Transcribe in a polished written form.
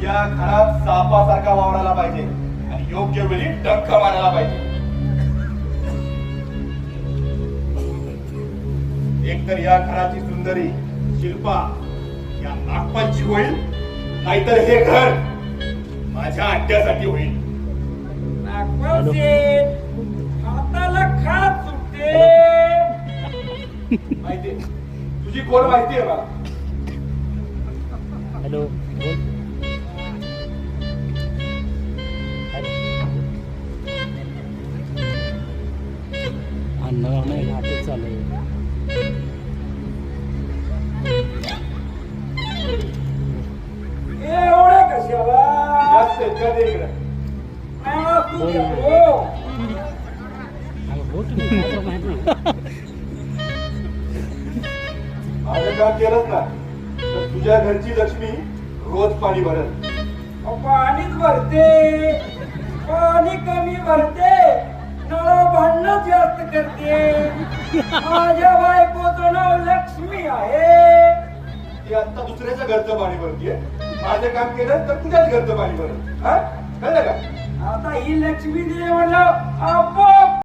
या घरात सापासारखा वावरायला पाहिजे आणि योग्य वेळी डंख मारायला पाहिजे. एकतर या घराची सुंदरी शिल्पा या नागपांची होईल, नाहीतर हे घर माझ्या अड्ड्यासाठी होईल. हाताला खात सुटते. माहिती तुझी कोण माहिती आहे मला. हॅलो अन्न नाही घातच चालू आहे. एवढे कशाला जास्त इतका दे इकडे. माझं काम केलंच ना तर तुझ्या घरची लक्ष्मी रोज पाणी भरत. पाणीच भरते, पाणी कमी भरते, नळ भांडण जास्त करते. माझ्या बायकोचं नाव लक्ष्मी आहे. ती आता दुसऱ्याच्या घरचं पाणी भरतीये. माझं काम केलं तर तुझ्याच घरचं पाणी भरत. हा कळलं का. आता ही लक्ष्मी दिली म्हणलं आपोआप